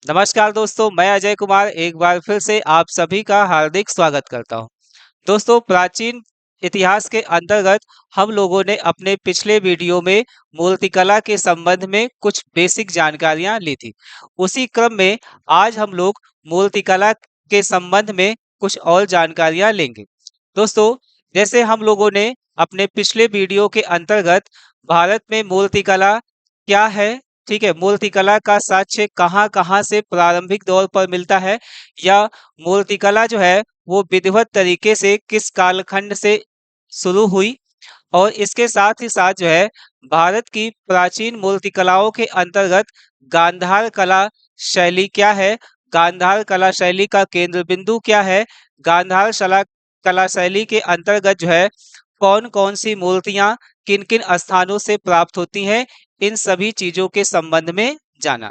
नमस्कार दोस्तों, मैं अजय कुमार एक बार फिर से आप सभी का हार्दिक स्वागत करता हूं। दोस्तों, प्राचीन इतिहास के अंतर्गत हम लोगों ने अपने पिछले वीडियो में मूर्तिकला के संबंध में कुछ बेसिक जानकारियां ली थी। उसी क्रम में आज हम लोग मूर्तिकला के संबंध में कुछ और जानकारियां लेंगे। दोस्तों, जैसे हम लोगों ने अपने पिछले वीडियो के अंतर्गत भारत में मूर्तिकला क्या है, ठीक है, मूर्तिकला का साक्ष्य कहाँ कहाँ से प्रारंभिक दौर पर मिलता है, या मूर्तिकला जो है वो विधिवत तरीके से किस कालखंड से शुरू हुई, और इसके साथ ही साथ जो है भारत की प्राचीन मूर्तिकलाओं के अंतर्गत गांधार कला शैली क्या है, गांधार कला शैली का केंद्र बिंदु क्या है, गांधार कला शैली के अंतर्गत जो है कौन कौन सी मूर्तियां किन किन स्थानों से प्राप्त होती हैं, इन सभी चीजों के संबंध में जाना।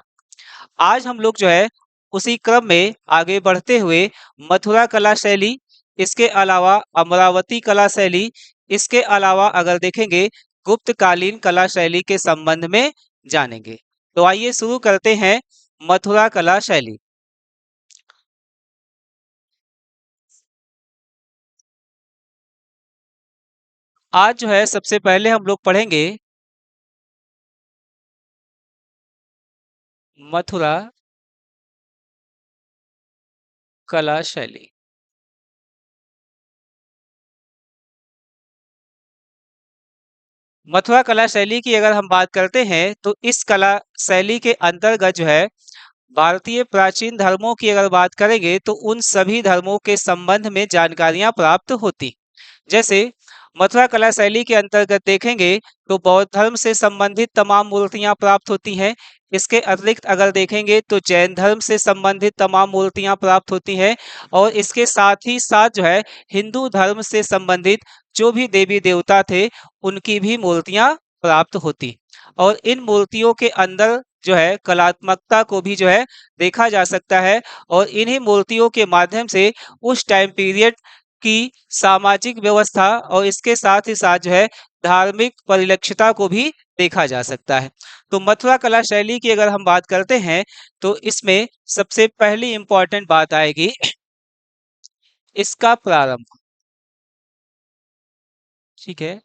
आज हम लोग जो है उसी क्रम में आगे बढ़ते हुए मथुरा कला शैली, इसके अलावा अमरावती कला शैली, इसके अलावा अगर देखेंगे गुप्तकालीन कला शैली के संबंध में जानेंगे। तो आइए शुरू करते हैं मथुरा कला शैली। आज जो है सबसे पहले हम लोग पढ़ेंगे मथुरा कला शैली। मथुरा कला शैली की अगर हम बात करते हैं तो इस कला शैली के अंतर्गत जो है भारतीय प्राचीन धर्मों की अगर बात करेंगे तो उन सभी धर्मों के संबंध में जानकारियां प्राप्त होती। जैसे मथुरा कला शैली के अंतर्गत देखेंगे तो बौद्ध धर्म से संबंधित तमाम मूर्तियां प्राप्त होती हैं। इसके अतिरिक्त अगर देखेंगे तो जैन धर्म से संबंधित तमाम मूर्तियां प्राप्त होती हैं, और इसके साथ ही साथ जो है हिंदू धर्म से संबंधित जो भी देवी देवता थे उनकी भी मूर्तियां प्राप्त होती। और इन मूर्तियों के अंदर जो है कलात्मकता को भी जो है देखा जा सकता है, और इन्हीं मूर्तियों के माध्यम से उस टाइम पीरियड की सामाजिक व्यवस्था और इसके साथ ही साथ जो है धार्मिक परिलक्षिता को भी देखा जा सकता है। तो मथुरा कला शैली की अगर हम बात करते हैं तो इसमें सबसे पहली इंपॉर्टेंट बात आएगी इसका प्रारंभ। ठीक है,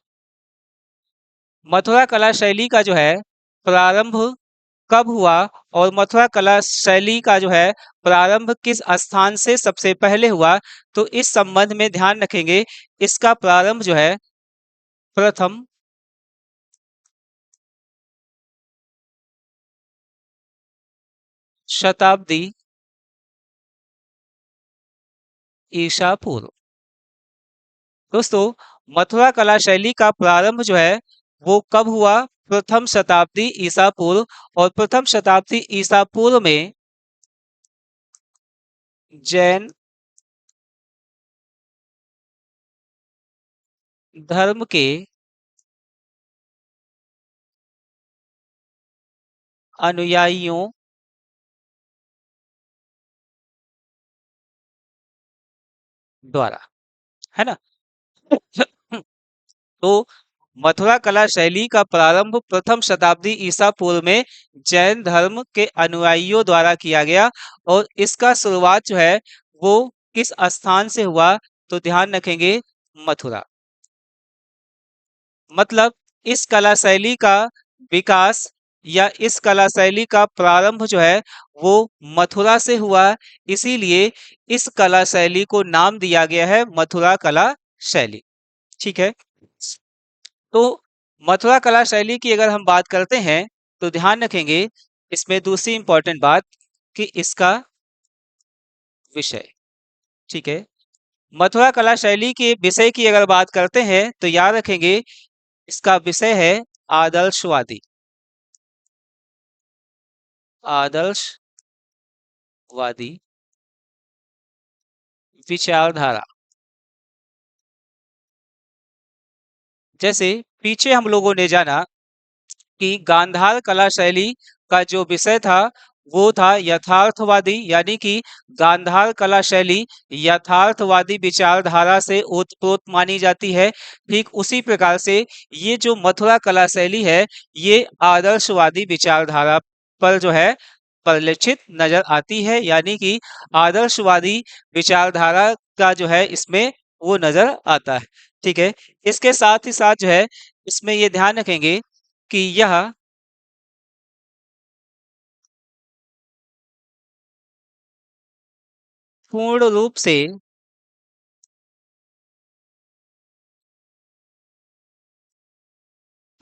मथुरा कला शैली का जो है प्रारंभ कब हुआ, और मथुरा कला शैली का जो है प्रारंभ किस स्थान से सबसे पहले हुआ, तो इस संबंध में ध्यान रखेंगे इसका प्रारंभ जो है प्रथम शताब्दी ईसा पूर्व। दोस्तों, मथुरा कला शैली का प्रारंभ जो है वो कब हुआ, प्रथम शताब्दी ईसा पूर्व। और प्रथम शताब्दी ईसा पूर्व में जैन धर्म के अनुयायियों द्वारा, है ना। तो मथुरा कला शैली का प्रारंभ प्रथम शताब्दी ईसा पूर्व में जैन धर्म के अनुयायियों द्वारा किया गया। और इसका शुरुआत जो है वो किस स्थान से हुआ, तो ध्यान रखेंगे मथुरा। मतलब इस कला शैली का विकास या इस कला शैली का प्रारंभ जो है वो मथुरा से हुआ, इसीलिए इस कला शैली को नाम दिया गया है मथुरा कला शैली। ठीक है, तो मथुरा कला शैली की अगर हम बात करते हैं तो ध्यान रखेंगे इसमें दूसरी इंपॉर्टेंट बात कि इसका विषय। ठीक है, मथुरा कला शैली के विषय की अगर बात करते हैं तो याद रखेंगे इसका विषय है आदर्शवादी, आदर्शवादी विचारधारा। जैसे पीछे हम लोगों ने जाना कि गांधार कला शैली का जो विषय था वो था यथार्थवादी, यानी कि गांधार कला शैली यथार्थवादी विचारधारा से ओतप्रोत मानी जाती है। ठीक उसी प्रकार से ये जो मथुरा कला शैली है ये आदर्शवादी विचारधारा पर जो है परिलक्षित नजर आती है, यानी कि आदर्शवादी विचारधारा का जो है इसमें वो नजर आता है। ठीक है, इसके साथ ही साथ जो है इसमें ये ध्यान रखेंगे कि यह पूर्ण रूप से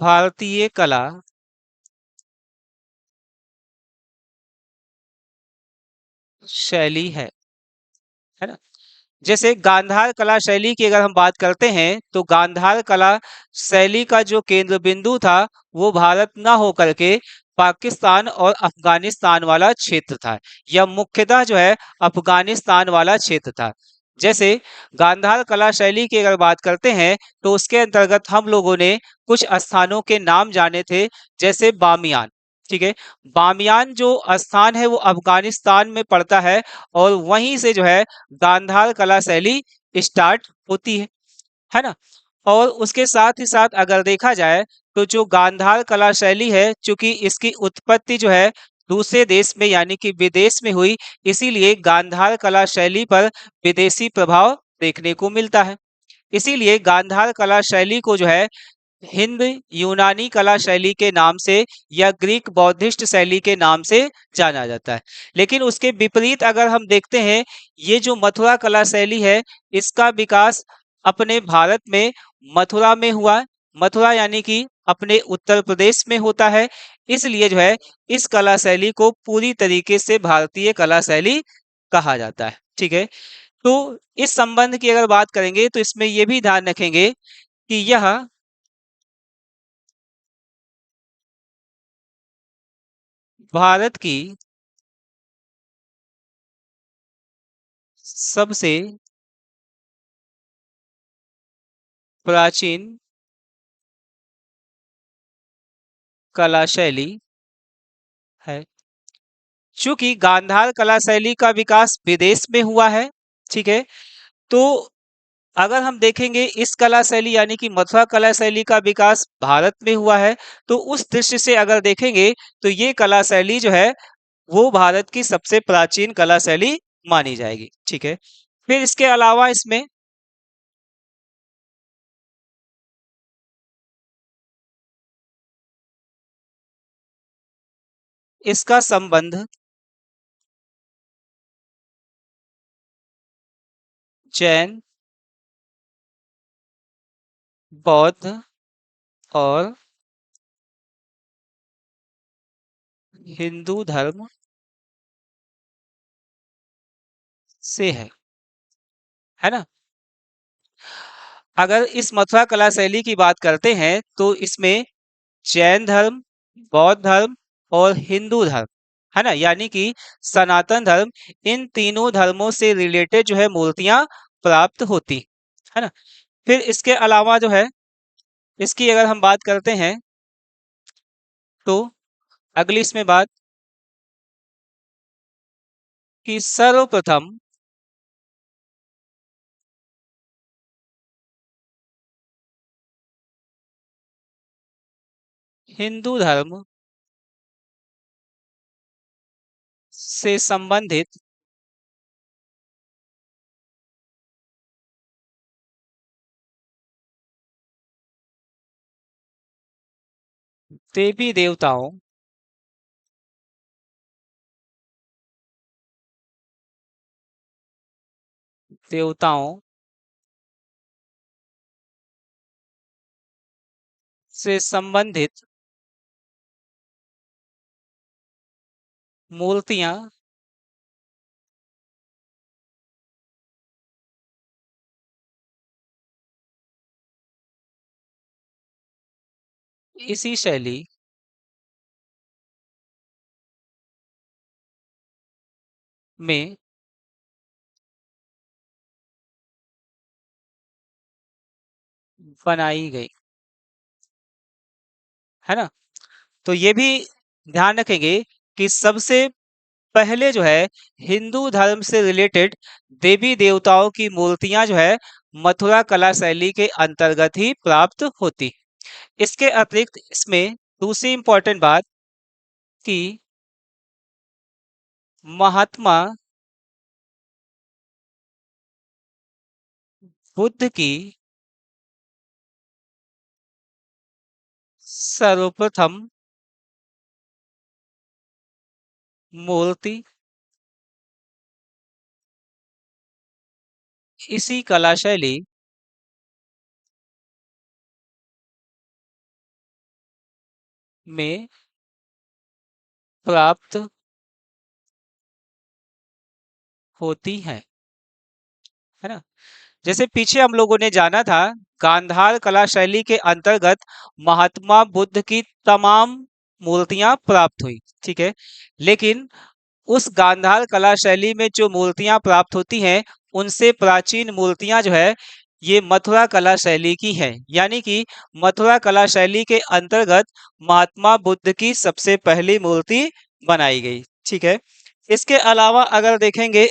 भारतीय कला शैली है ना। जैसे गांधार कला शैली की अगर हम बात करते हैं तो गांधार कला शैली का जो केंद्र बिंदु था वो भारत ना होकर के पाकिस्तान और अफगानिस्तान वाला क्षेत्र था, या मुख्यतः जो है अफगानिस्तान वाला क्षेत्र था। जैसे गांधार कला शैली की अगर बात करते हैं तो उसके अंतर्गत हम लोगों ने कुछ स्थानों के नाम जाने थे, जैसे बामियान। ठीक है, बामियान जो स्थान है वो अफगानिस्तान में पड़ता है, और वहीं से जो है गांधार कला शैली स्टार्ट होती है ना। और उसके साथ ही साथ अगर देखा जाए तो जो गांधार कला शैली है, चूंकि इसकी उत्पत्ति जो है दूसरे देश में यानी कि विदेश में हुई, इसीलिए गांधार कला शैली पर विदेशी प्रभाव देखने को मिलता है। इसीलिए गांधार कला शैली को जो है हिंद यूनानी कला शैली के नाम से या ग्रीक बौद्धिस्ट शैली के नाम से जाना जाता है। लेकिन उसके विपरीत अगर हम देखते हैं, ये जो मथुरा कला शैली है इसका विकास अपने भारत में मथुरा में हुआ। मथुरा यानी कि अपने उत्तर प्रदेश में होता है, इसलिए जो है इस कला शैली को पूरी तरीके से भारतीय कला शैली कहा जाता है। ठीक है, तो इस संबंध की अगर बात करेंगे तो इसमें यह भी ध्यान रखेंगे कि यह भारत की सबसे प्राचीन कला शैली है। चूंकि गांधार कला शैली का विकास विदेश में हुआ है, ठीक है, तो अगर हम देखेंगे इस कला शैली यानी कि मथुरा कला शैली का विकास भारत में हुआ है, तो उस दृष्टि से अगर देखेंगे तो ये कला शैली जो है वो भारत की सबसे प्राचीन कला शैली मानी जाएगी। ठीक है, फिर इसके अलावा इसमें इसका संबंध जैन, बौद्ध और हिंदू धर्म से है ना। अगर इस मथुरा कला शैली की बात करते हैं तो इसमें जैन धर्म, बौद्ध धर्म और हिंदू धर्म है ना, यानी कि सनातन धर्म, इन तीनों धर्मों से रिलेटेड जो है मूर्तियां प्राप्त होती है ना। फिर इसके अलावा जो है इसकी अगर हम बात करते हैं तो अगली इसमें बात कि सर्वप्रथम हिंदू धर्म से संबंधित देवी देवताओं देवताओं से संबंधित मूर्तियां इसी शैली में बनाई गई है ना। तो ये भी ध्यान रखेंगे कि सबसे पहले जो है हिंदू धर्म से रिलेटेड देवी देवताओं की मूर्तियां जो है मथुरा कला शैली के अंतर्गत ही प्राप्त होती। इसके अतिरिक्त इसमें दूसरी इंपॉर्टेंट बात कि महात्मा बुद्ध की सर्वप्रथम मूर्ति इसी कला शैली में प्राप्त होती है ना। जैसे पीछे हम लोगों ने जाना था, गांधार कला शैली के अंतर्गत महात्मा बुद्ध की तमाम मूर्तियां प्राप्त हुई, ठीक है। लेकिन उस गांधार कला शैली में जो मूर्तियां प्राप्त होती हैं, उनसे प्राचीन मूर्तियां जो है ये मथुरा कला शैली की हैं। यानी कि मथुरा कला शैली के अंतर्गत महात्मा बुद्ध की सबसे पहली मूर्ति बनाई गई, ठीक है। इसके अलावा अगर देखेंगे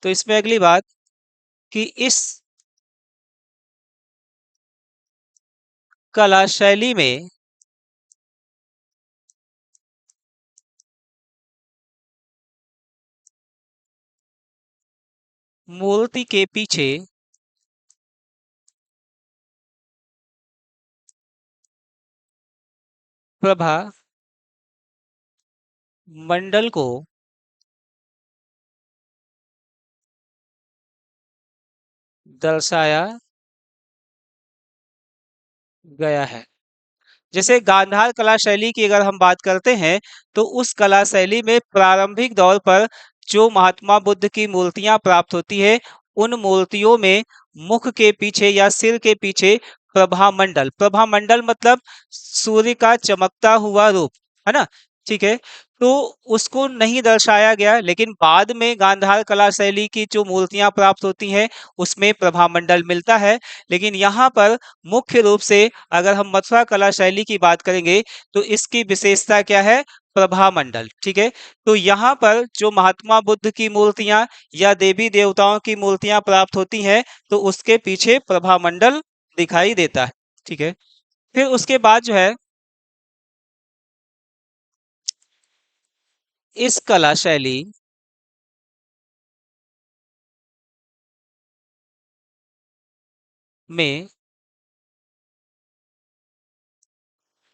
तो इसमें अगली बात कि इस कला शैली में मूर्ति के पीछे प्रभा मंडल को दर्शाया गया है। जैसे गांधार कला शैली की अगर हम बात करते हैं, तो उस कला शैली में प्रारंभिक दौर पर जो महात्मा बुद्ध की मूर्तियां प्राप्त होती है, उन मूर्तियों में मुख के पीछे या सिर के पीछे प्रभामंडल, प्रभामंडल मतलब सूर्य का चमकता हुआ रूप, है ना, ठीक है। तो उसको नहीं दर्शाया गया, लेकिन बाद में गांधार कला शैली की जो मूर्तियां प्राप्त होती हैं, उसमें प्रभामंडल मिलता है। लेकिन यहाँ पर मुख्य रूप से अगर हम मथुरा कला शैली की बात करेंगे, तो इसकी विशेषता क्या है? प्रभामंडल, ठीक है। तो यहाँ पर जो महात्मा बुद्ध की मूर्तियां या देवी देवताओं की मूर्तियां प्राप्त होती हैं, तो उसके पीछे प्रभामंडल दिखाई देता है, ठीक है। फिर उसके बाद जो है, इस कला शैली में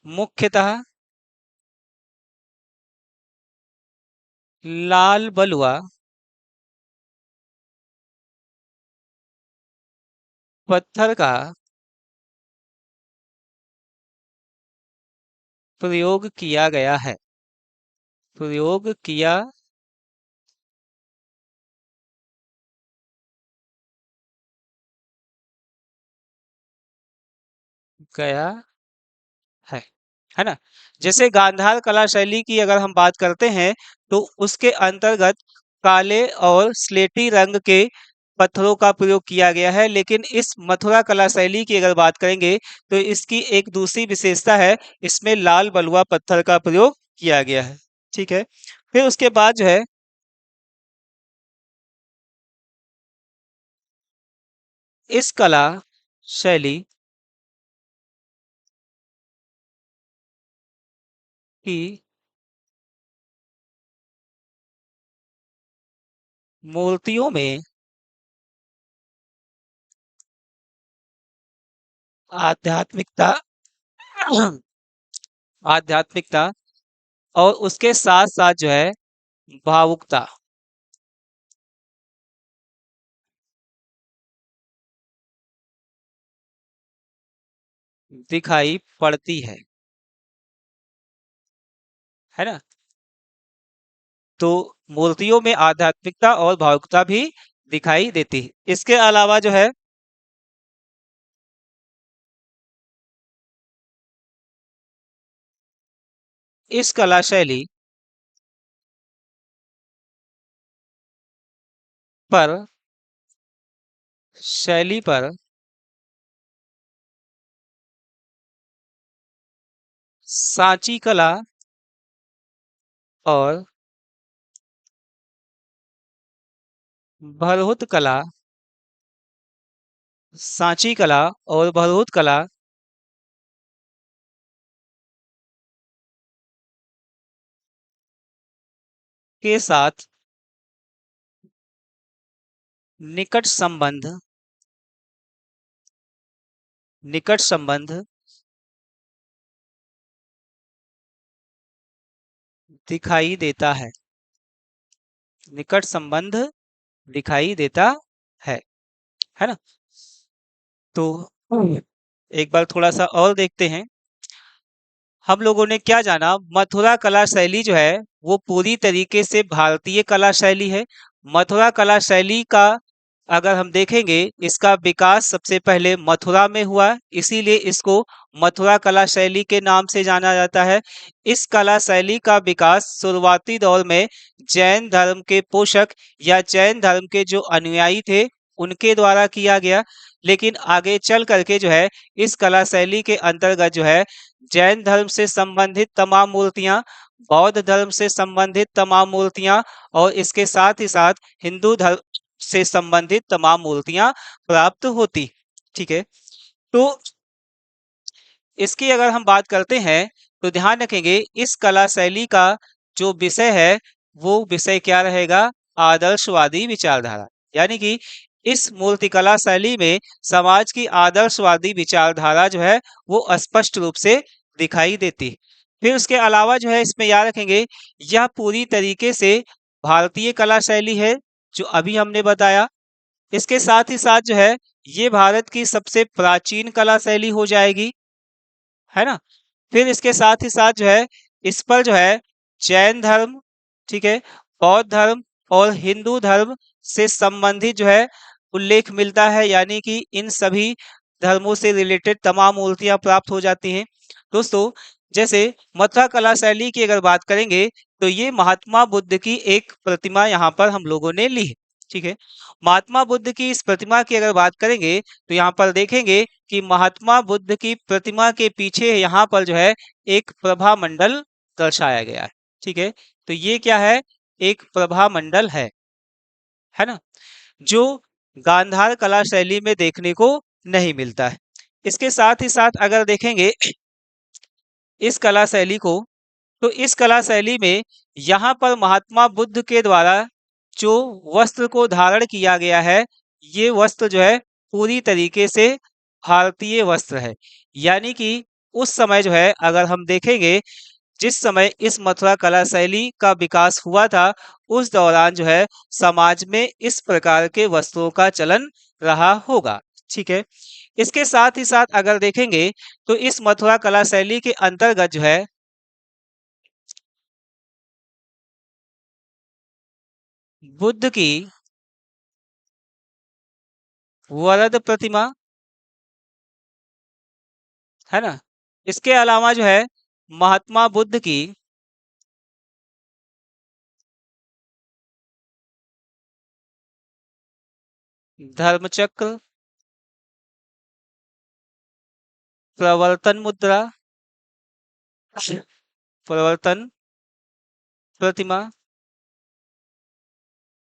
मुख्यतः लाल बलुआ पत्थर का प्रयोग किया गया है, प्रयोग किया गया है है ना। जैसे गांधार कला शैली की अगर हम बात करते हैं, तो उसके अंतर्गत काले और स्लेटी रंग के पत्थरों का प्रयोग किया गया है। लेकिन इस मथुरा कला शैली की अगर बात करेंगे, तो इसकी एक दूसरी विशेषता है, इसमें लाल बलुआ पत्थर का प्रयोग किया गया है, ठीक है। फिर उसके बाद जो है, इस कला शैली की मूर्तियों में आध्यात्मिकता आध्यात्मिकता और उसके साथ साथ जो है भावुकता दिखाई पड़ती है ना। तो मूर्तियों में आध्यात्मिकता और भावुकता भी दिखाई देती है। इसके अलावा जो है, इस कला पर शैली पर सांची कला और भरहुत कला, सांची कला और भरहुत कला के साथ निकट संबंध निकट संबंध दिखाई देता है। निकट संबंध दिखाई देता है है ना। तो एक बार थोड़ा सा और देखते हैं। हम लोगों ने क्या जाना, मथुरा कला शैली जो है वो पूरी तरीके से भारतीय कला शैली है। मथुरा कला शैली का अगर हम देखेंगे, इसका विकास सबसे पहले मथुरा में हुआ, इसीलिए इसको मथुरा कला शैली के नाम से जाना जाता है। इस कला शैली का विकास शुरुआती दौर में जैन धर्म के पोषक या जैन धर्म के जो अनुयायी थे उनके द्वारा किया गया, लेकिन आगे चल करके जो है इस कला शैली के अंतर्गत जो है जैन धर्म से संबंधित तमाम मूर्तियां, बौद्ध धर्म से संबंधित तमाम मूर्तियां और इसके साथ ही साथ हिंदू धर्म से संबंधित तमाम मूर्तियां प्राप्त होती। ठीक है, तो इसकी अगर हम बात करते हैं तो ध्यान रखेंगे इस कला शैली का जो विषय है वो विषय क्या रहेगा, आदर्शवादी विचारधारा। यानी कि इस मूर्तिकला शैली में समाज की आदर्शवादी विचारधारा जो है वो स्पष्ट रूप से दिखाई देती। फिर उसके अलावा जो है इसमें याद रखेंगे यह पूरी तरीके से भारतीय कला शैली है जो अभी हमने बताया। इसके साथ ही साथ जो है ये भारत की सबसे प्राचीन कला शैली हो जाएगी, है ना। फिर इसके साथ ही साथ जो है इस पर जो है जैन धर्म, ठीक है, बौद्ध धर्म और हिंदू धर्म से संबंधित जो है उल्लेख मिलता है, यानी कि इन सभी धर्मों से रिलेटेड तमाम मूर्तियां प्राप्त हो जाती हैं। दोस्तों, जैसे मथुरा कला शैली की अगर बात करेंगे तो ये महात्मा बुद्ध की एक प्रतिमा यहाँ पर हम लोगों ने ली है। ठीक है, महात्मा बुद्ध की इस प्रतिमा की अगर बात करेंगे तो यहाँ पर देखेंगे कि महात्मा बुद्ध की प्रतिमा के पीछे यहाँ पर जो है एक प्रभा मंडल दर्शाया गया है। ठीक है, तो ये क्या है, एक प्रभा मंडल है ना, जो गांधार कला शैली में देखने को नहीं मिलता है। इसके साथ ही साथ अगर देखेंगे इस कला शैली को, तो इस कला शैली में यहाँ पर महात्मा बुद्ध के द्वारा जो वस्त्र को धारण किया गया है ये वस्त्र जो है पूरी तरीके से भारतीय वस्त्र है। यानी कि उस समय जो है अगर हम देखेंगे जिस समय इस मथुरा कला शैली का विकास हुआ था उस दौरान जो है समाज में इस प्रकार के वस्त्रों का चलन रहा होगा। ठीक है, इसके साथ ही साथ अगर देखेंगे तो इस मथुरा कला शैली के अंतर्गत जो है बुद्ध की वरद प्रतिमा, है ना, इसके अलावा जो है महात्मा बुद्ध की धर्मचक्र, प्रवर्तन मुद्रा, प्रवर्तन प्रतिमा,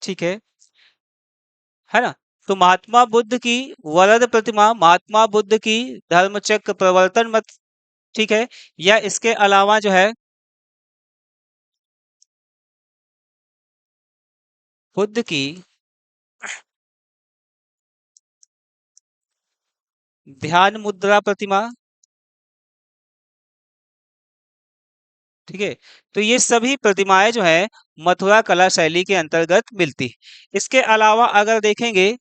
ठीक है ना। तो महात्मा बुद्ध की वरद प्रतिमा, महात्मा बुद्ध की धर्मचक्र प्रवर्तन मत, ठीक है, या इसके अलावा जो है बुद्ध की ध्यान मुद्रा प्रतिमा, ठीक है। तो ये सभी प्रतिमाएं जो है मथुरा कला शैली के अंतर्गत मिलती। इसके अलावा अगर देखेंगे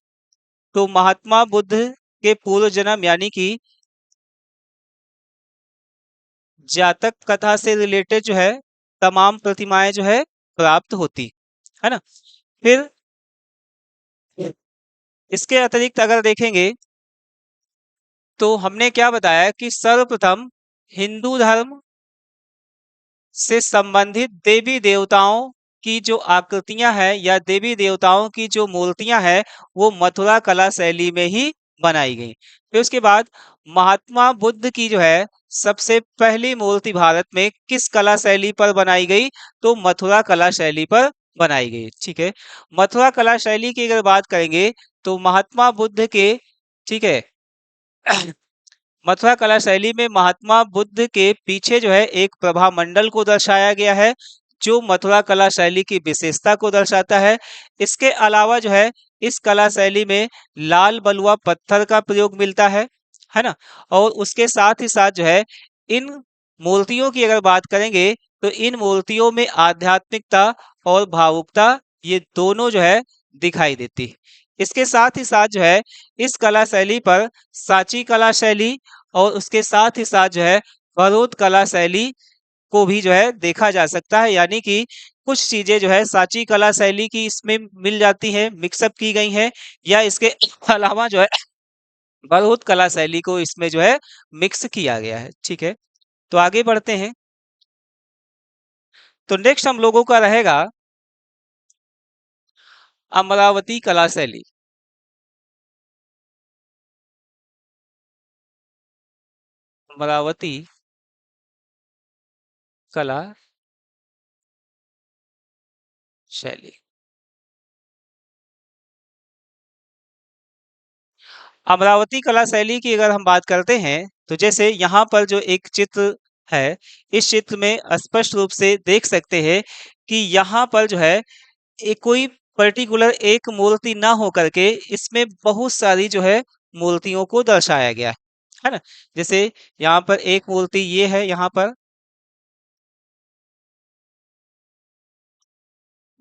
तो महात्मा बुद्ध के पूर्व जन्म यानी कि जातक कथा से रिलेटेड जो है तमाम प्रतिमाएं जो है प्राप्त होती, है ना। फिर इसके अतिरिक्त अगर देखेंगे तो हमने क्या बताया कि सर्वप्रथम हिंदू धर्म से संबंधित देवी देवताओं की जो आकृतियां हैं या देवी देवताओं की जो मूर्तियां हैं वो मथुरा कला शैली में ही बनाई गई। फिर उसके बाद महात्मा बुद्ध की जो है सबसे पहली मूर्ति भारत में किस कला शैली पर बनाई गई, तो मथुरा कला शैली पर बनाई गई। ठीक है, मथुरा कला शैली की अगर बात करेंगे तो महात्मा बुद्ध के, ठीक है, मथुरा कला शैली में महात्मा बुद्ध के पीछे जो है एक प्रभा मंडल को दर्शाया गया है जो मथुरा कला शैली की विशेषता को दर्शाता है। इसके अलावा जो है इस कला शैली में लाल बलुआ पत्थर का प्रयोग मिलता है ना। और उसके साथ ही साथ जो है इन मूर्तियों की अगर बात करेंगे तो इन मूर्तियों में आध्यात्मिकता और भावुकता ये दोनों जो है दिखाई देती है। इसके साथ ही साथ जो है इस कला शैली पर सांची कला शैली और उसके साथ ही साथ जो है बड़ौद कला शैली को भी जो है देखा जा सकता है। यानी कि कुछ चीजें जो है सांची कला शैली की इसमें मिल जाती हैं, मिक्सअप की गई हैं, या इसके अलावा जो है बड़ौद कला शैली को इसमें जो है मिक्स किया गया है। ठीक है, तो आगे बढ़ते हैं। तो नेक्स्ट हम लोगों का रहेगा अमरावती कला शैली। अमरावती कला शैली। अमरावती कला शैली की अगर हम बात करते हैं तो जैसे यहाँ पर जो एक चित्र है, इस चित्र में स्पष्ट रूप से देख सकते हैं कि यहाँ पर जो है एक कोई पर्टिकुलर एक मूर्ति ना हो करके इसमें बहुत सारी जो है मूर्तियों को दर्शाया गया है ना। जैसे यहाँ पर एक मूर्ति ये है, यहाँ पर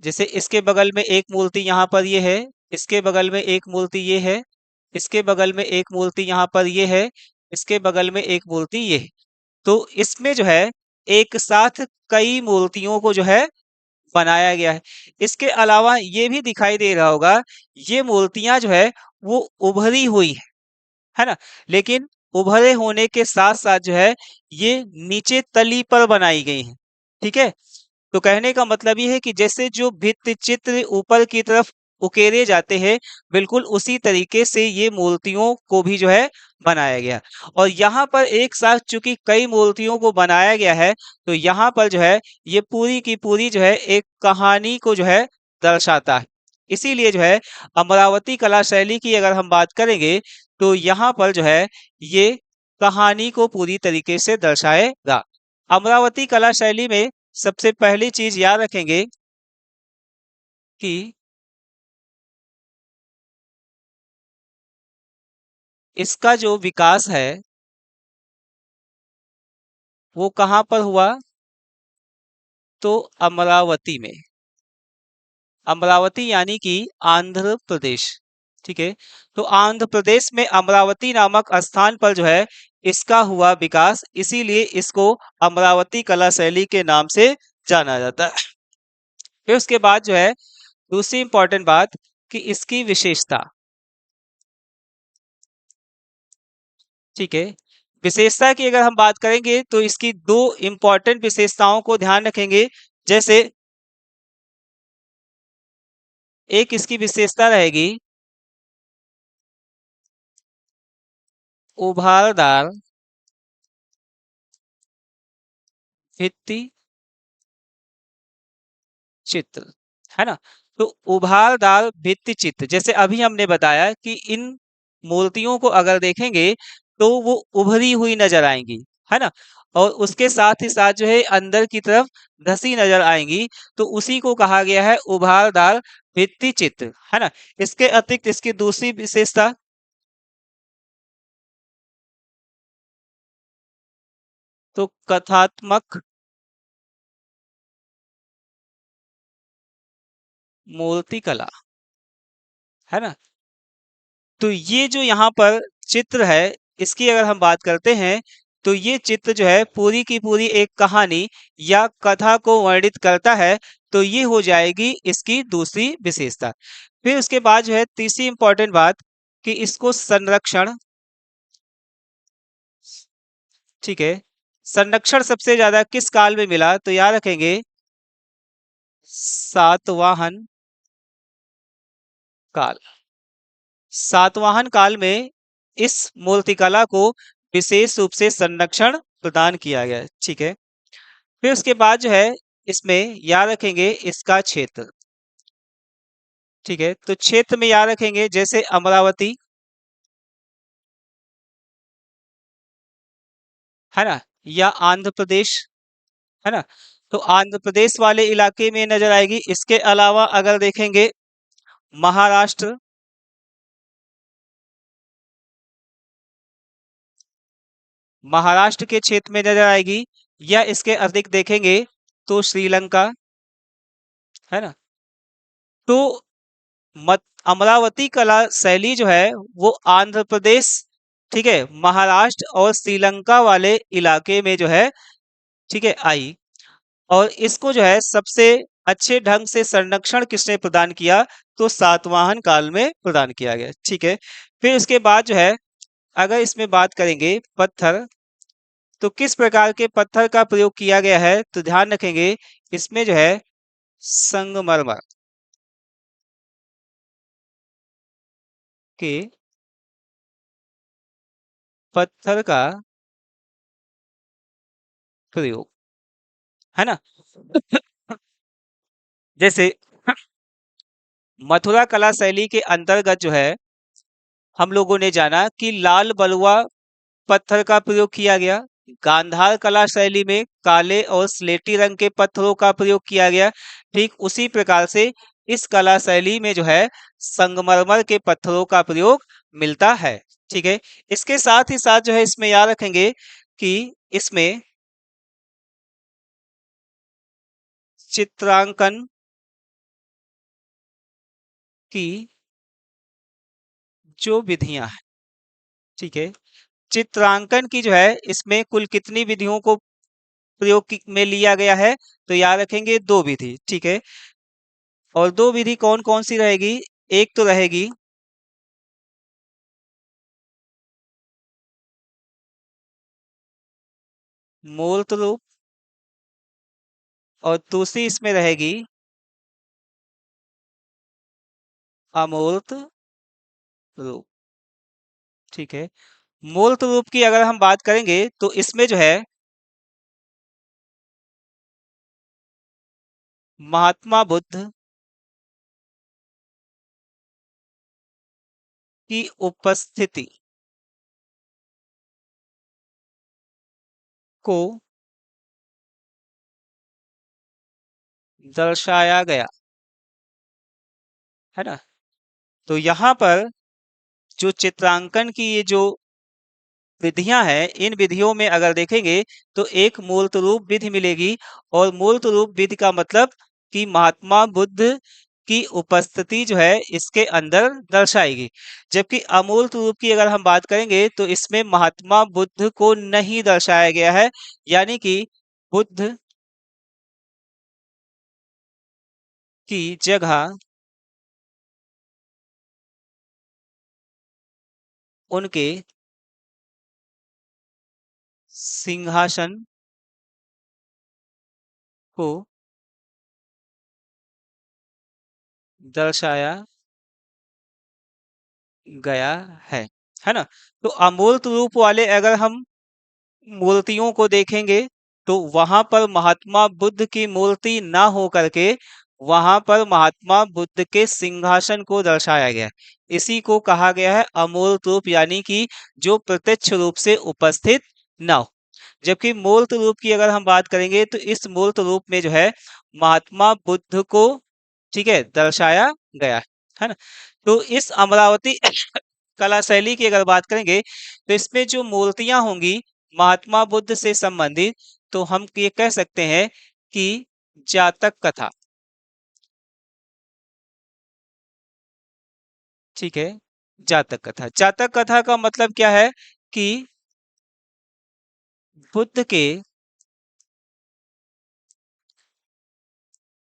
जैसे इसके बगल में एक मूर्ति यहाँ पर ये है, इसके बगल में एक मूर्ति ये है, इसके बगल में एक मूर्ति यहाँ पर ये है, इसके बगल में एक मूर्ति ये है। तो इसमें जो है एक साथ कई मूर्तियों को जो है बनाया गया है। इसके अलावा ये भी दिखाई दे रहा होगा, ये मूर्तियां जो है वो उभरी हुई है ना। लेकिन उभरे होने के साथ साथ जो है ये नीचे तली पर बनाई गई हैं। ठीक है, तो कहने का मतलब ये है कि जैसे जो भित्ति चित्र ऊपर की तरफ उकेरे जाते हैं, बिल्कुल उसी तरीके से ये मूर्तियों को भी जो है बनाया गया। और यहाँ पर एक साथ चूंकि कई मूर्तियों को बनाया गया है, तो यहाँ पर जो है ये पूरी की पूरी जो है एक कहानी को जो है दर्शाता है। इसीलिए जो है अमरावती कला शैली की अगर हम बात करेंगे तो यहाँ पर जो है ये कहानी को पूरी तरीके से दर्शाएगा। अमरावती कला शैली में सबसे पहली चीज याद रखेंगे कि इसका जो विकास है वो कहाँ पर हुआ, तो अमरावती में। अमरावती यानी कि आंध्र प्रदेश। ठीक है, तो आंध्र प्रदेश में अमरावती नामक स्थान पर जो है इसका हुआ विकास, इसीलिए इसको अमरावती कला शैली के नाम से जाना जाता है। फिर उसके बाद जो है दूसरी इंपॉर्टेंट बात कि इसकी विशेषता। ठीक है, विशेषता की अगर हम बात करेंगे तो इसकी दो इंपॉर्टेंट विशेषताओं को ध्यान रखेंगे। जैसे एक इसकी विशेषता रहेगी उभारदार भित्ति चित्र, है ना। तो उभारदार भित्ति चित्र, जैसे अभी हमने बताया कि इन मूर्तियों को अगर देखेंगे तो वो उभरी हुई नजर आएंगी, है ना। और उसके साथ ही साथ जो है अंदर की तरफ धसी नजर आएंगी, तो उसी को कहा गया है उभारदार भित्ति चित्र, है ना। इसके अतिरिक्त इसकी दूसरी विशेषता, तो कथात्मक मूर्ति कला, है ना। तो ये जो यहाँ पर चित्र है, इसकी अगर हम बात करते हैं तो ये चित्र जो है पूरी की पूरी एक कहानी या कथा को वर्णित करता है। तो ये हो जाएगी इसकी दूसरी विशेषता। फिर उसके बाद जो है तीसरी इंपॉर्टेंट बात कि इसको संरक्षण। ठीक है, संरक्षण सबसे ज्यादा किस काल में मिला, तो याद रखेंगे सातवाहन काल। सातवाहन काल में इस मूर्तिकला को विशेष रूप से संरक्षण प्रदान किया गया है। ठीक है, फिर उसके बाद जो है इसमें याद रखेंगे इसका क्षेत्र। ठीक है, तो क्षेत्र में याद रखेंगे जैसे अमरावती, है ना, या आंध्र प्रदेश, है ना। तो आंध्र प्रदेश वाले इलाके में नजर आएगी। इसके अलावा अगर देखेंगे महाराष्ट्र, महाराष्ट्र के क्षेत्र में नजर आएगी, या इसके अधिक देखेंगे तो श्रीलंका, है ना। तो मत अमरावती कला शैली जो है वो आंध्र प्रदेश, ठीक है, महाराष्ट्र और श्रीलंका वाले इलाके में जो है, ठीक है, आई। और इसको जो है सबसे अच्छे ढंग से संरक्षण किसने प्रदान किया, तो सातवाहन काल में प्रदान किया गया, ठीक है। फिर उसके बाद जो है, अगर इसमें बात करेंगे पत्थर, तो किस प्रकार के पत्थर का प्रयोग किया गया है, तो ध्यान रखेंगे इसमें जो है संगमरमर के पत्थर का प्रयोग, है ना। जैसे मथुरा कला शैली के अंतर्गत जो है हम लोगों ने जाना कि लाल बलुआ पत्थर का प्रयोग किया गया। गांधार कला शैली में काले और स्लेटी रंग के पत्थरों का प्रयोग किया गया। ठीक उसी प्रकार से इस कला शैली में जो है संगमरमर के पत्थरों का प्रयोग मिलता है, ठीक है। इसके साथ ही साथ जो है इसमें याद रखेंगे कि इसमें चित्रांकन की जो विधियां हैं, ठीक है, चित्रांकन की जो है इसमें कुल कितनी विधियों को में लिया गया है, तो याद रखेंगे दो विधि, ठीक है। और दो विधि कौन कौन सी रहेगी, एक तो रहेगी मूर्त रूप, और दूसरी इसमें रहेगी अमूर्त रूप, ठीक है। मूर्त रूप की अगर हम बात करेंगे तो इसमें जो है महात्मा बुद्ध की उपस्थिति को दर्शाया गया, है ना। तो यहाँ पर जो चित्रांकन की ये जो विधियां हैं, इन विधियों में अगर देखेंगे तो एक मूर्त रूप विधि मिलेगी। और मूर्त रूप विधि का मतलब कि महात्मा बुद्ध की उपस्थिति जो है इसके अंदर दर्शाएगी। जबकि अमूर्त रूप की अगर हम बात करेंगे तो इसमें महात्मा बुद्ध को नहीं दर्शाया गया है, यानी कि बुद्ध की जगह उनके सिंहासन को दर्शाया गया है ना। तो अमूर्त रूप वाले अगर हम मूर्तियों को देखेंगे तो वहां पर महात्मा बुद्ध की मूर्ति ना हो करके वहां पर महात्मा बुद्ध के सिंहासन को दर्शाया गया है। इसी को कहा गया है अमूर्त रूप, यानी कि जो प्रत्यक्ष रूप से उपस्थित ना हो। जबकि मूर्त रूप की अगर हम बात करेंगे तो इस मूर्त रूप में जो है महात्मा बुद्ध को, ठीक है, दर्शाया गया है ना। तो इस अमरावती कला शैली की अगर बात करेंगे तो इसमें जो मूर्तियां होंगी महात्मा बुद्ध से संबंधित, तो हम ये कह सकते हैं कि जातक कथा, ठीक है। जातक कथा, जातक कथा का मतलब क्या है कि बुद्ध के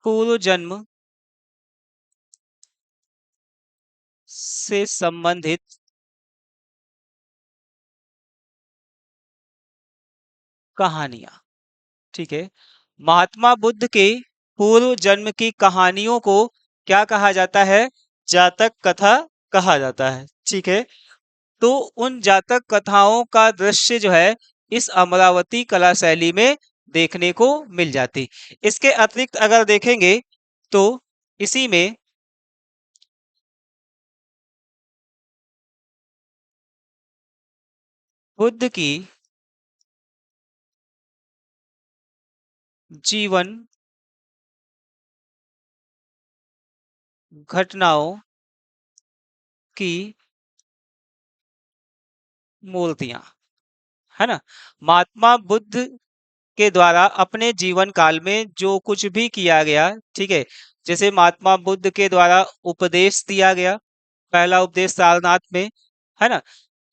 पूर्व जन्म से संबंधित कहानियां, ठीक है। महात्मा बुद्ध के पूर्व जन्म की कहानियों को क्या कहा जाता है, जातक कथा कहा जाता है, ठीक है। तो उन जातक कथाओं का दृश्य जो है इस अमरावती कला शैली में देखने को मिल जाती। इसके अतिरिक्त अगर देखेंगे तो इसी में बुद्ध की जीवन घटनाओं की मूर्तियां, है ना। महात्मा बुद्ध के द्वारा अपने जीवन काल में जो कुछ भी किया गया, ठीक है, जैसे महात्मा बुद्ध के द्वारा उपदेश दिया गया, पहला उपदेश सारनाथ में, है ना।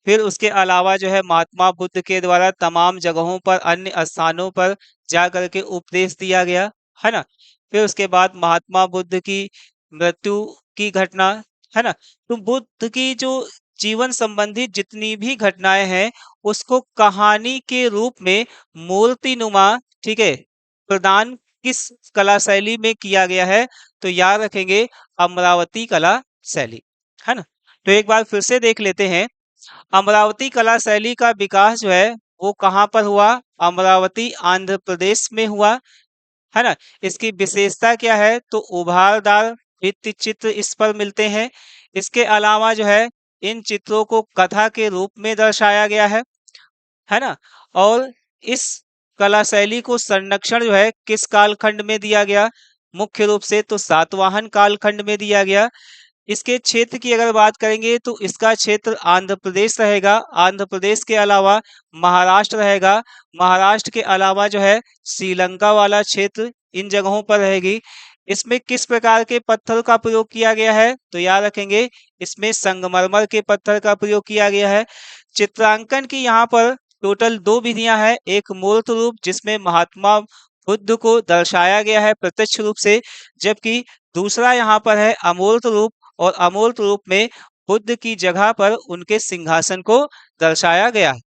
फिर उसके अलावा जो है महात्मा बुद्ध के द्वारा तमाम जगहों पर, अन्य स्थानों पर जा करके उपदेश दिया गया, है ना। फिर उसके बाद महात्मा बुद्ध की मृत्यु की घटना, है ना। तो बुद्ध की जो जीवन संबंधी जितनी भी घटनाएं हैं, उसको कहानी के रूप में मूर्ति नुमा, ठीक है, प्रदान किस कला शैली में किया गया है, तो याद रखेंगे अमरावती कला शैली, है ना। तो एक बार फिर से देख लेते हैं, अमरावती कला शैली का विकास जो है वो कहाँ पर हुआ? अमरावती आंध्र प्रदेश में हुआ, है ना। इसकी विशेषता क्या है? तो उभारदार भित्ति चित्र इस पर मिलते हैं। इसके अलावा जो है इन चित्रों को कथा के रूप में दर्शाया गया है ना। और इस कला शैली को संरक्षण जो है किस कालखंड में दिया गया? मुख्य रूप से तो सातवाहन कालखंड में दिया गया। इसके क्षेत्र की अगर बात करेंगे तो इसका क्षेत्र आंध्र प्रदेश रहेगा, आंध्र प्रदेश के अलावा महाराष्ट्र रहेगा, महाराष्ट्र के अलावा जो है श्रीलंका वाला क्षेत्र, इन जगहों पर रहेगी। इसमें किस प्रकार के पत्थर का प्रयोग किया गया है? तो याद रखेंगे इसमें संगमरमर के पत्थर का प्रयोग किया गया है। चित्रांकन की यहाँ पर टोटल दो विधियां हैं, एक मूर्त रूप जिसमें महात्मा बुद्ध को दर्शाया गया है प्रत्यक्ष रूप से, जबकि दूसरा यहाँ पर है अमूर्त रूप, और अमूर्त रूप में बुद्ध की जगह पर उनके सिंहासन को दर्शाया गया है।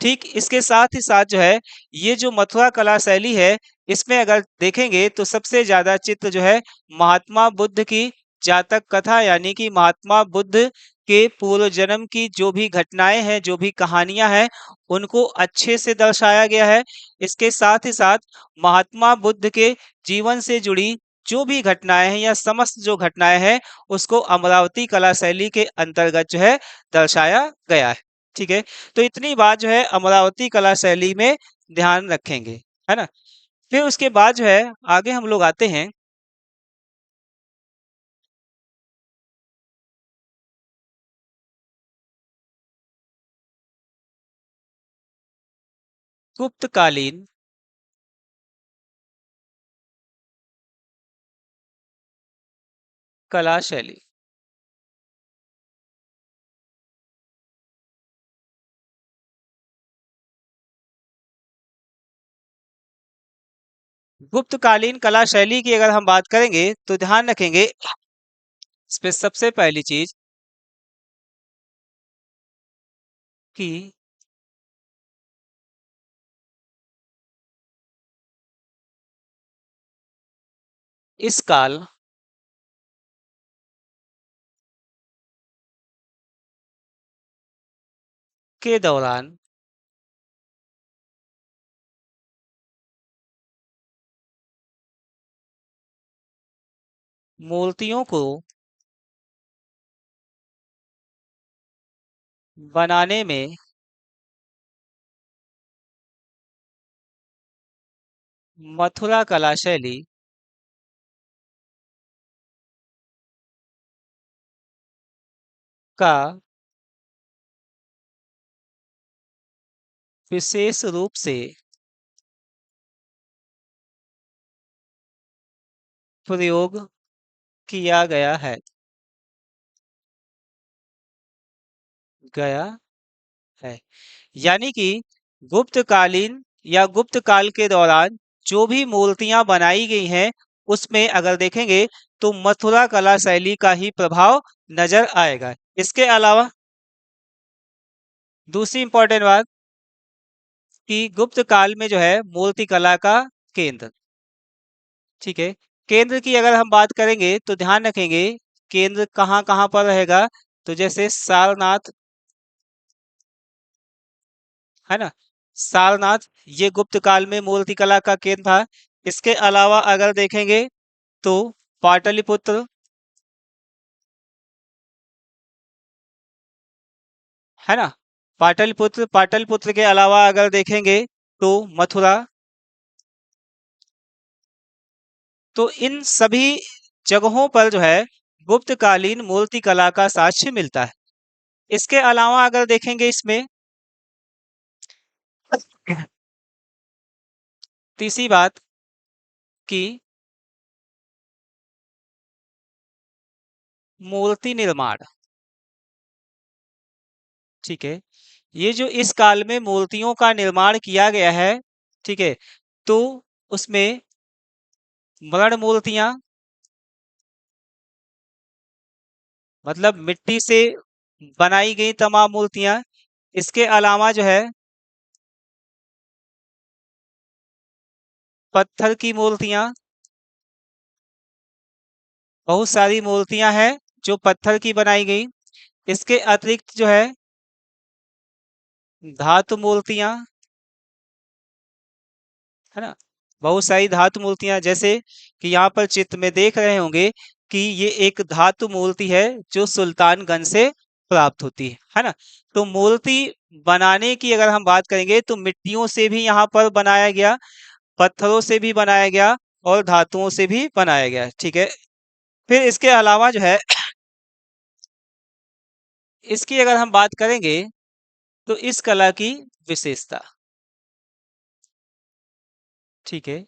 ठीक इसके साथ ही साथ जो है ये जो मथुरा कला शैली है, इसमें अगर देखेंगे तो सबसे ज्यादा चित्र जो है महात्मा बुद्ध की जातक कथा, यानी कि महात्मा बुद्ध के पूर्व जन्म की जो भी घटनाएं हैं, जो भी कहानियां हैं, उनको अच्छे से दर्शाया गया है। इसके साथ ही साथ महात्मा बुद्ध के जीवन से जुड़ी जो भी घटनाएं हैं या समस्त जो घटनाएं हैं, उसको अमरावती कला शैली के अंतर्गत जो है दर्शाया गया है। ठीक है, तो इतनी बात जो है अमरावती कला शैली में ध्यान रखेंगे, है ना। फिर उसके बाद जो है आगे हम लोग आते हैं गुप्तकालीन कला शैली। गुप्तकालीन कला शैली की अगर हम बात करेंगे तो ध्यान रखेंगे इसमें सबसे पहली चीज कि इस काल के दौरान मूर्तियों को बनाने में मथुरा कला शैली का विशेष रूप से प्रयोग किया गया है। यानी कि गुप्तकालीन या गुप्त काल के दौरान जो भी मूर्तियां बनाई गई हैं, उसमें अगर देखेंगे तो मथुरा कला शैली का ही प्रभाव नजर आएगा। इसके अलावा दूसरी इंपॉर्टेंट बात कि गुप्त काल में जो है मूर्ति कला का केंद्र, ठीक है, केंद्र की अगर हम बात करेंगे तो ध्यान रखेंगे केंद्र कहाँ कहाँ पर रहेगा। तो जैसे सारनाथ, है ना, सारनाथ ये गुप्त काल में मूर्ति कला का केंद्र था। इसके अलावा अगर देखेंगे तो पाटलिपुत्र, है ना, पाटलिपुत्र, पाटलिपुत्र के अलावा अगर देखेंगे तो मथुरा, तो इन सभी जगहों पर जो है गुप्तकालीन मूर्ति कला का साक्ष्य मिलता है। इसके अलावा अगर देखेंगे इसमें तीसरी बात कि मूर्ति निर्माण, ठीक है, ये जो इस काल में मूर्तियों का निर्माण किया गया है, ठीक है, तो उसमें मृण मूर्तियां, मतलब मिट्टी से बनाई गई तमाम मूर्तियां, इसके अलावा जो है पत्थर की मूर्तियां, बहुत सारी मूर्तियां हैं जो पत्थर की बनाई गई। इसके अतिरिक्त जो है धातु मूर्तियां, है ना, बहुत सारी धातु मूर्तियां, जैसे कि यहाँ पर चित्र में देख रहे होंगे कि ये एक धातु मूर्ति है जो सुल्तानगंज से प्राप्त होती है ना। तो मूर्ति बनाने की अगर हम बात करेंगे तो मिट्टियों से भी यहाँ पर बनाया गया, पत्थरों से भी बनाया गया और धातुओं से भी बनाया गया, ठीक है। फिर इसके अलावा जो है इसकी अगर हम बात करेंगे तो इस कला की विशेषता, ठीक है,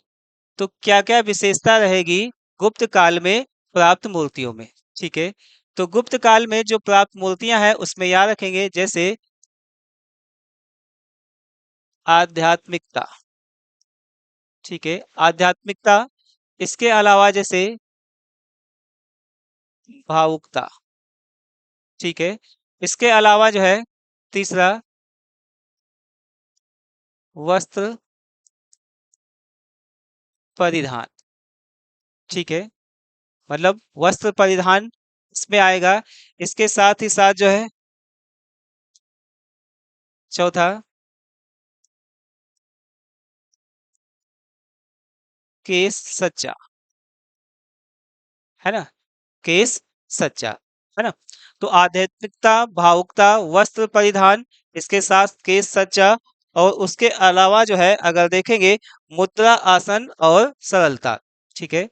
तो क्या क्या विशेषता रहेगी गुप्त काल में प्राप्त मूर्तियों में, ठीक है। तो गुप्त काल में जो प्राप्त मूर्तियां हैं उसमें याद रखेंगे, जैसे आध्यात्मिकता, ठीक है, आध्यात्मिकता। इसके अलावा जैसे भावुकता, ठीक है। इसके अलावा जो है तीसरा वस्त्र परिधान, ठीक है, मतलब वस्त्र परिधान इसमें आएगा। इसके साथ ही साथ जो है चौथा केस सच्चा, है ना, केस सच्चा, है ना। तो आध्यात्मिकता, भावुकता, वस्त्र परिधान, इसके साथ केस सच्चा, और उसके अलावा जो है अगर देखेंगे मुद्रा, आसन और सरलता, ठीक है।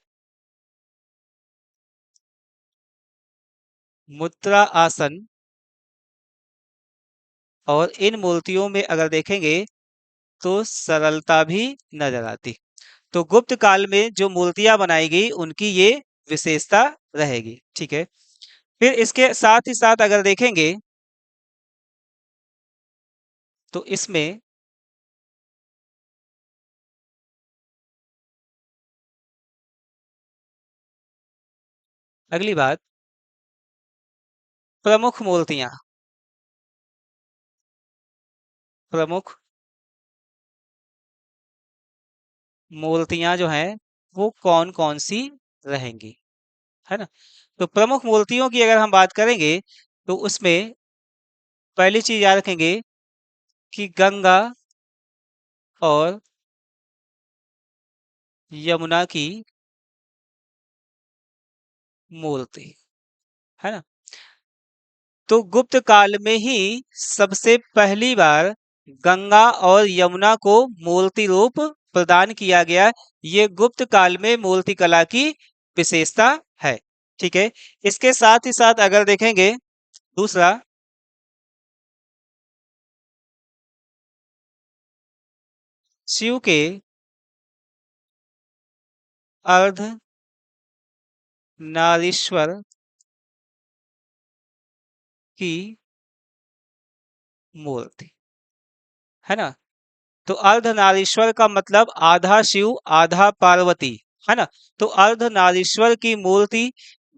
मुद्रा, आसन और इन मूर्तियों में अगर देखेंगे तो सरलता भी नजर आती। तो गुप्त काल में जो मूर्तियां बनाई गई उनकी ये विशेषता रहेगी, ठीक है। फिर इसके साथ ही साथ अगर देखेंगे तो इसमें अगली बात, प्रमुख मूर्तियां, प्रमुख मूर्तियां जो हैं वो कौन कौन सी रहेंगी, है ना। तो प्रमुख मूर्तियों की अगर हम बात करेंगे तो उसमें पहली चीज याद रखेंगे कि गंगा और यमुना की मूर्ति, है ना। तो गुप्त काल में ही सबसे पहली बार गंगा और यमुना को मूर्ति रूप प्रदान किया गया। ये गुप्त काल में मूर्ति कला की विशेषता है, ठीक है। इसके साथ ही साथ अगर देखेंगे दूसरा, शिव के अर्ध नारीश्वर की मूर्ति, है ना। तो अर्धनारीश्वर का मतलब आधा शिव आधा पार्वती, है ना। तो अर्धनारीश्वर की मूर्ति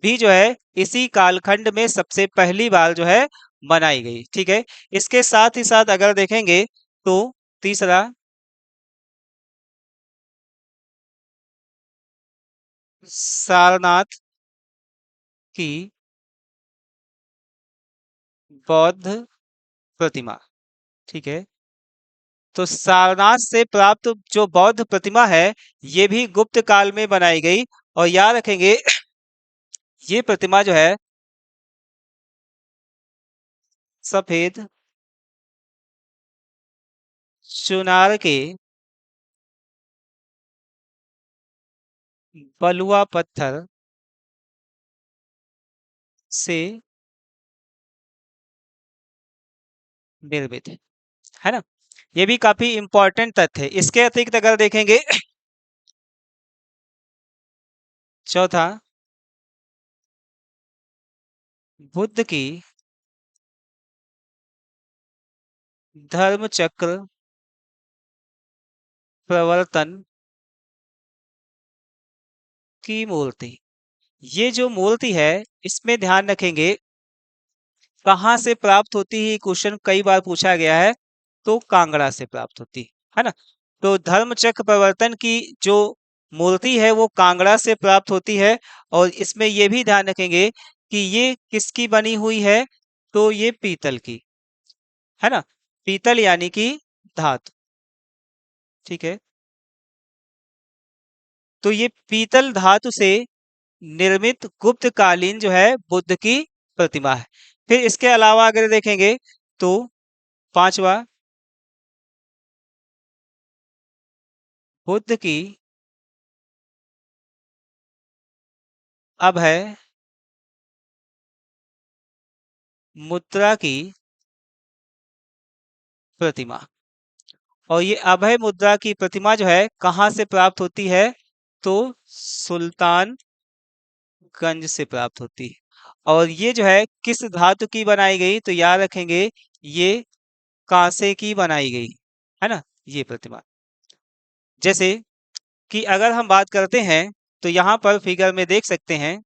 भी जो है इसी कालखंड में सबसे पहली बार जो है बनाई गई, ठीक है। इसके साथ ही साथ अगर देखेंगे तो तीसरा सारनाथ की बौद्ध प्रतिमा, ठीक है। तो सारनाथ से प्राप्त जो बौद्ध प्रतिमा है ये भी गुप्त काल में बनाई गई, और याद रखेंगे ये प्रतिमा जो है सफेद चुनार के बलुआ पत्थर से निर्मित है ना। ये भी काफी इंपॉर्टेंट तथ्य है। इसके अतिरिक्त अगर देखेंगे चौथा, बुद्ध की धर्म चक्र प्रवर्तन की मूर्ति। ये जो मूर्ति है, इसमें ध्यान रखेंगे कहाँ से प्राप्त होती है, क्वेश्चन कई बार पूछा गया है। तो कांगड़ा से प्राप्त होती है ना। तो धर्मचक्र प्रवर्तन की जो मूर्ति है वो कांगड़ा से प्राप्त होती है। और इसमें ये भी ध्यान रखेंगे कि ये किसकी बनी हुई है, तो ये पीतल की है ना। पीतल यानी कि धातु। ठीक है, तो ये पीतल धातु से निर्मित गुप्तकालीन जो है बुद्ध की प्रतिमा है। फिर इसके अलावा अगर देखेंगे तो पांचवा, बुद्ध की अभय मुद्रा की प्रतिमा। और ये अभय मुद्रा की प्रतिमा जो है कहाँ से प्राप्त होती है, तो सुल्तानगंज से प्राप्त होती है। और ये जो है किस धातु की बनाई गई, तो याद रखेंगे ये कांसे की बनाई गई है ना, ये प्रतिमा। जैसे कि अगर हम बात करते हैं तो यहाँ पर फिगर में देख सकते हैं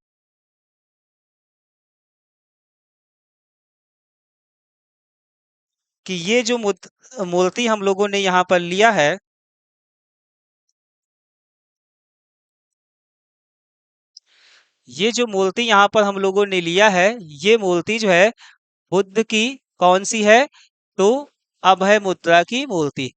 कि ये जो मूर्ति हम लोगों ने यहाँ पर लिया है, ये जो मूर्ति यहाँ पर हम लोगों ने लिया है, ये मूर्ति जो है बुद्ध की कौन सी है, तो अभय मुद्रा की मूर्ति।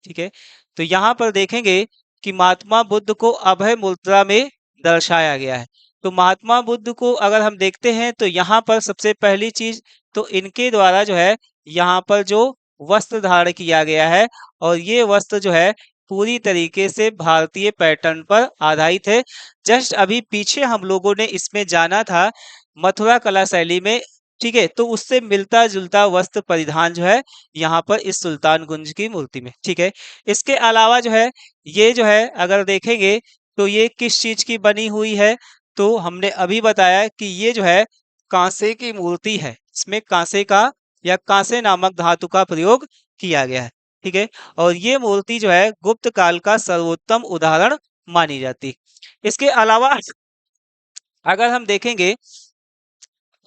ठीक है, तो यहाँ पर देखेंगे कि महात्मा बुद्ध को अभय मुद्रा में दर्शाया गया है। तो महात्मा बुद्ध को अगर हम देखते हैं तो यहाँ पर सबसे पहली चीज, तो इनके द्वारा जो है यहाँ पर जो वस्त्र धारण किया गया है, और ये वस्त्र जो है पूरी तरीके से भारतीय पैटर्न पर आधारित है। जस्ट अभी पीछे हम लोगों ने इसमें जाना था मथुरा कला शैली में। ठीक है, तो उससे मिलता जुलता वस्त्र परिधान जो है यहाँ पर इस सुल्तानगंज की मूर्ति में। ठीक है, इसके अलावा जो है ये जो है अगर देखेंगे तो ये किस चीज की बनी हुई है, तो हमने अभी बताया कि ये जो है कांसे की मूर्ति है। इसमें कांसे का या कांसे नामक धातु का प्रयोग किया गया है। ठीक है, और ये मूर्ति जो है गुप्त काल का सर्वोत्तम उदाहरण मानी जाती। इसके अलावा अगर हम देखेंगे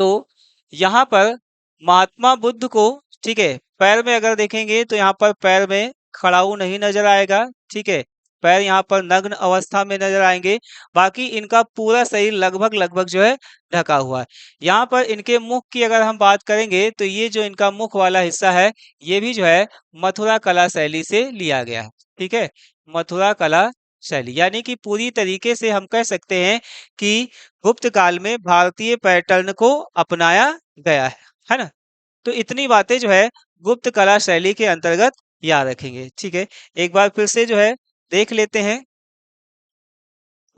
तो यहाँ पर महात्मा बुद्ध को, ठीक है, पैर में अगर देखेंगे तो यहाँ पर पैर में खड़ाऊ नहीं नजर आएगा। ठीक है, पैर यहाँ पर नग्न अवस्था में नजर आएंगे। बाकी इनका पूरा शरीर लगभग लगभग जो है ढका हुआ है। यहाँ पर इनके मुख की अगर हम बात करेंगे तो ये जो इनका मुख वाला हिस्सा है, ये भी जो है मथुरा कला शैली से लिया गया है। ठीक है, मथुरा कला शैली यानी कि पूरी तरीके से हम कह सकते हैं कि गुप्त काल में भारतीय पैटर्न को अपनाया गया है ना। तो इतनी बातें जो है गुप्त कला शैली के अंतर्गत याद रखेंगे। ठीक है, एक बार फिर से जो है देख लेते हैं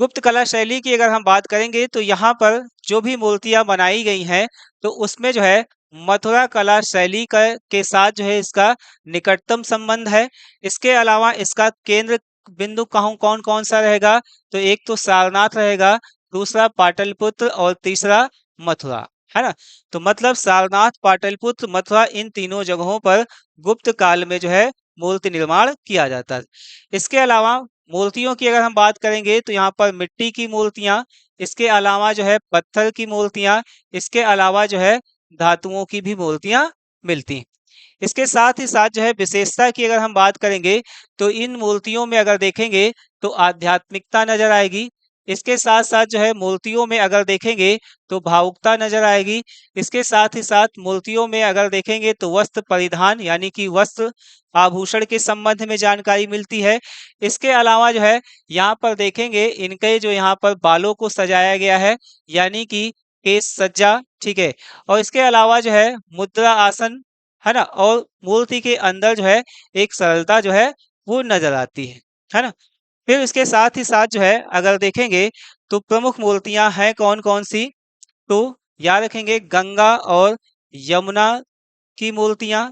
गुप्त कला शैली की अगर हम बात करेंगे तो यहाँ पर जो भी मूर्तियां बनाई गई हैं, तो उसमें जो है मथुरा कला शैली का के साथ जो है इसका निकटतम संबंध है। इसके अलावा इसका केंद्र बिंदु कहाँ कौन कौन सा रहेगा, तो एक तो सारनाथ रहेगा, दूसरा पाटलिपुत्र और तीसरा मथुरा, है ना। तो मतलब सारनाथ, पाटलिपुत्र, मथुरा, इन तीनों जगहों पर गुप्त काल में जो है मूर्ति निर्माण किया जाता है। इसके अलावा मूर्तियों की अगर हम बात करेंगे तो यहाँ पर मिट्टी की मूर्तियां, इसके अलावा जो है पत्थर की मूर्तियां, इसके अलावा जो है धातुओं की भी मूर्तियां मिलती हैं। इसके साथ ही साथ जो है विशेषता की अगर हम बात करेंगे तो इन मूर्तियों में अगर देखेंगे तो आध्यात्मिकता नजर आएगी। इसके साथ साथ जो है मूर्तियों में अगर देखेंगे तो भावुकता नजर आएगी। इसके साथ ही साथ मूर्तियों में अगर देखेंगे तो वस्त्र परिधान यानी कि वस्त्र आभूषण के संबंध में जानकारी मिलती है। इसके अलावा जो है यहाँ पर देखेंगे इनके जो यहाँ पर बालों को सजाया गया है, यानी कि केश सज्जा। ठीक है, और इसके अलावा जो है मुद्रा आसन, है ना, और मूर्ति के अंदर जो है एक सरलता जो है वो नजर आती है ना। फिर इसके साथ ही साथ जो है अगर देखेंगे तो प्रमुख मूर्तियां हैं कौन कौन सी, तो याद रखेंगे गंगा और यमुना की मूर्तियां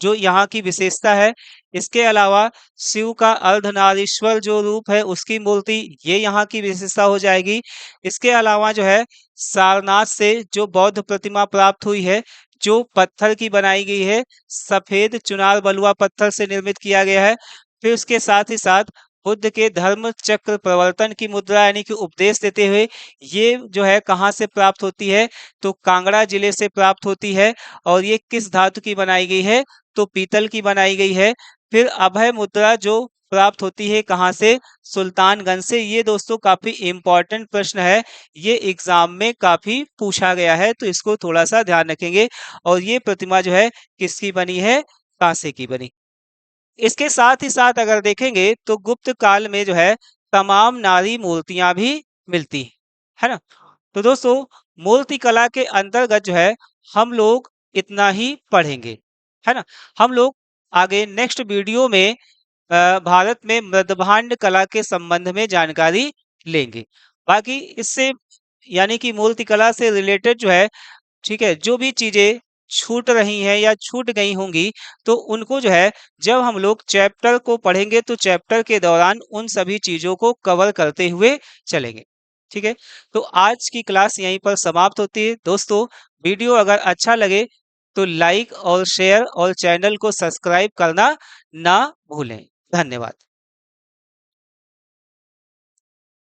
जो यहाँ की विशेषता है। इसके अलावा शिव का अर्धनारीश्वर जो रूप है उसकी मूर्ति, ये यहाँ की विशेषता हो जाएगी। इसके अलावा जो है सारनाथ से जो बौद्ध प्रतिमा प्राप्त हुई है, जो पत्थर की बनाई गई है, सफेद चुनार बलुआ पत्थर से निर्मित किया गया है। फिर उसके साथ ही साथ बुद्ध के धर्म चक्र प्रवर्तन की मुद्रा यानी कि उपदेश देते हुए, ये जो है कहाँ से प्राप्त होती है, तो कांगड़ा जिले से प्राप्त होती है। और ये किस धातु की बनाई गई है, तो पीतल की बनाई गई है। फिर अभय मुद्रा जो प्राप्त होती है कहाँ से, सुल्तानगंज से। ये दोस्तों काफी इंपॉर्टेंट प्रश्न है, ये एग्जाम में काफी पूछा गया है, तो इसको थोड़ा सा ध्यान रखेंगे। और ये प्रतिमा जो है किसकी बनी है, कांसे की बनी। इसके साथ ही साथ अगर देखेंगे तो गुप्त काल में जो है तमाम नारी मूर्तियां भी मिलती है ना। तो दोस्तों मूर्ति कला के अंतर्गत जो है हम लोग इतना ही पढ़ेंगे, है ना। हम लोग आगे नेक्स्ट वीडियो में भारत में मृदभांड कला के संबंध में जानकारी लेंगे। बाकी इससे यानी कि मूर्ति कला से रिलेटेड जो है, ठीक है, जो भी चीजें छूट रही हैं या छूट गई होंगी, तो उनको जो है जब हम लोग चैप्टर को पढ़ेंगे तो चैप्टर के दौरान उन सभी चीजों को कवर करते हुए चलेंगे। ठीक है, तो आज की क्लास यहीं पर समाप्त होती है। दोस्तों वीडियो अगर अच्छा लगे तो लाइक और शेयर और चैनल को सब्सक्राइब करना ना भूलें। धन्यवाद।